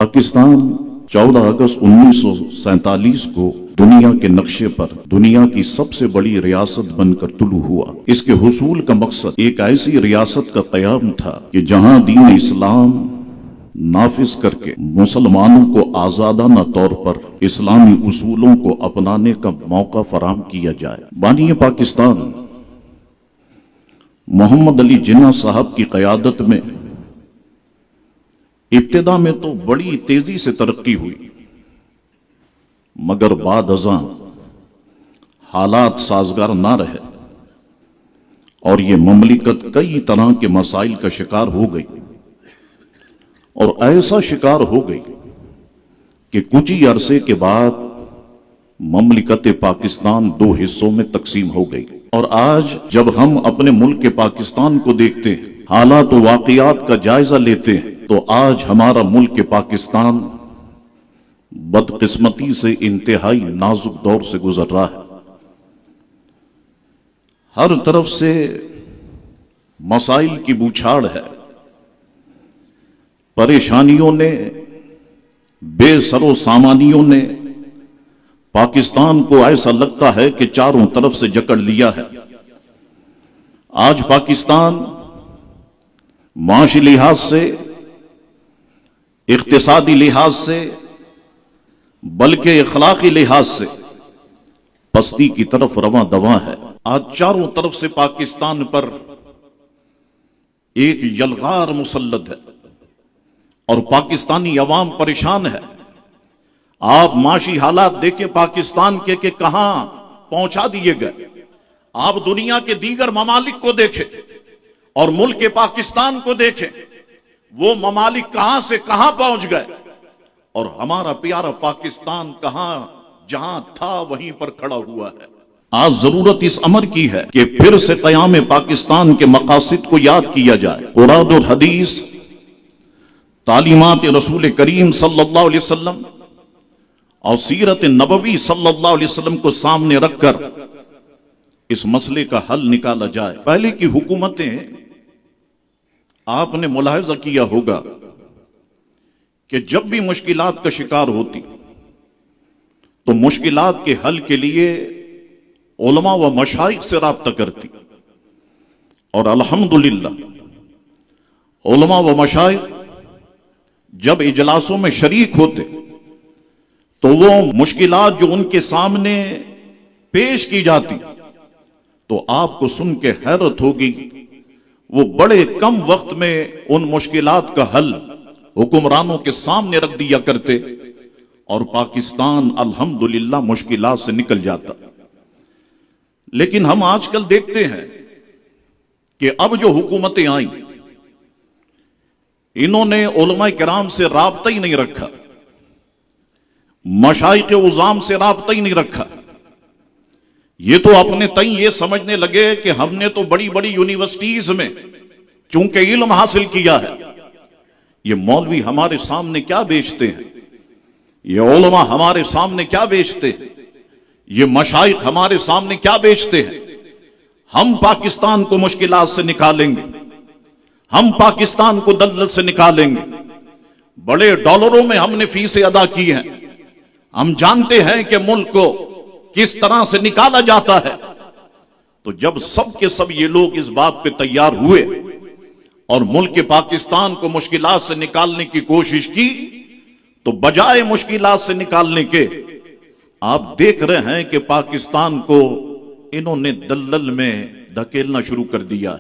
पाकिस्तान 14 अगस्त 1947 को दुनिया के नक्शे पर दुनिया की सबसे बड़ी रियासत बनकर तुलू हुआ। इसके हुसूल का मकसद एक ऐसी रियासत का क़याम था कि जहां दीन इस्लाम नाफिज करके मुसलमानों को आजादाना तौर पर इस्लामी उसूलों को अपनाने का मौका फराहम किया जाए। बानी पाकिस्तान मोहम्मद अली जिन्ना साहब की क़यादत में इब्तिदा में तो बड़ी तेजी से तरक्की हुई, मगर बाद अज़ां हालात साजगार ना रहे और ये ममलिकत कई तरह के मसाइल का शिकार हो गई। और ऐसा शिकार हो गई कि कुछ ही अरसे के बाद ममलिकत पाकिस्तान दो हिस्सों में तकसीम हो गई। और आज जब हम अपने मुल्क के पाकिस्तान को देखते हैं, हालात व वाक़ियात का जायजा लेते हैं, तो आज हमारा मुल्क के पाकिस्तान बदकिस्मती से इंतहाई नाजुक दौर से गुजर रहा है। हर तरफ से मसाइल की बूछाड़ है, परेशानियों ने, बेसरो सामानियों ने पाकिस्तान को ऐसा लगता है कि चारों तरफ से जकड़ लिया है। आज पाकिस्तान माशी लिहाज से, इख्तिसादी लिहाज से, बल्कि इखलाकी लिहाज से पस्ती की तरफ रवां दवा है। आज चारों तरफ से पाकिस्तान पर एक यलगार मुसल्लत है और पाकिस्तानी अवाम परेशान है। आप माशी हालात देखें पाकिस्तान के कहां पहुंचा दिए गए। आप दुनिया के दीगर ममालिक को देखें और मुल्क के पाकिस्तान को देखें, वो ममालिक कहां से कहां पहुंच गए और हमारा प्यारा पाकिस्तान कहां जहां था वहीं पर खड़ा हुआ है। आज जरूरत इस अमर की है कि फिर से क़याम पाकिस्तान के मकासिद को याद किया जाए। कुरान और हदीस, तालीमात रसूल करीम सल्लल्लाहु अलैहि वसल्लम और सीरत नबवी सल्लल्लाहु अलैहि वसल्लम को सामने रखकर इस मसले का हल निकाला जाए। पहले की हुकूमतें, आपने मुलाहिजा किया होगा कि जब भी मुश्किलात का शिकार होती तो मुश्किलात के हल के लिए उलमा व मशाइख से राब्ता करती। और अल्हम्दुलिल्लाह उलमा व मशाइख जब इजलासों में शरीक होते तो वो मुश्किलात जो उनके सामने पेश की जाती तो आपको सुन के हैरत होगी, वो बड़े कम वक्त में उन मुश्किलात का हल हुक्मरानों के सामने रख दिया करते और पाकिस्तान अल्हम्दुलिल्लाह मुश्किलात से निकल जाता। लेकिन हम आजकल देखते हैं कि अब जो हुकूमतें आई, इन्होंने उलमाए किराम से राब्ता ही नहीं रखा, मशाइख उज़ाम से राब्ता ही नहीं रखा। ये तो अपने तई ये समझने लगे कि हमने तो बड़ी बड़ी यूनिवर्सिटीज में चूंकि इल्म हासिल किया है। ये मौलवी हमारे सामने क्या बेचते हैं, ये उलमा हमारे सामने क्या बेचते हैं, ये मशाइख हमारे सामने क्या बेचते हैं। हम पाकिस्तान को मुश्किलात से निकालेंगे, हम पाकिस्तान को दलदल से निकालेंगे। बड़े डॉलरों में हमने फीसें अदा की हैं, हम जानते हैं कि मुल्क को किस तरह से निकाला जाता है। तो जब सब के सब ये लोग इस बात पे तैयार हुए और मुल्क के पाकिस्तान को मुश्किलात से निकालने की कोशिश की, तो बजाय मुश्किलात से निकालने के आप देख रहे हैं कि पाकिस्तान को इन्होंने दलदल में धकेलना शुरू कर दिया है।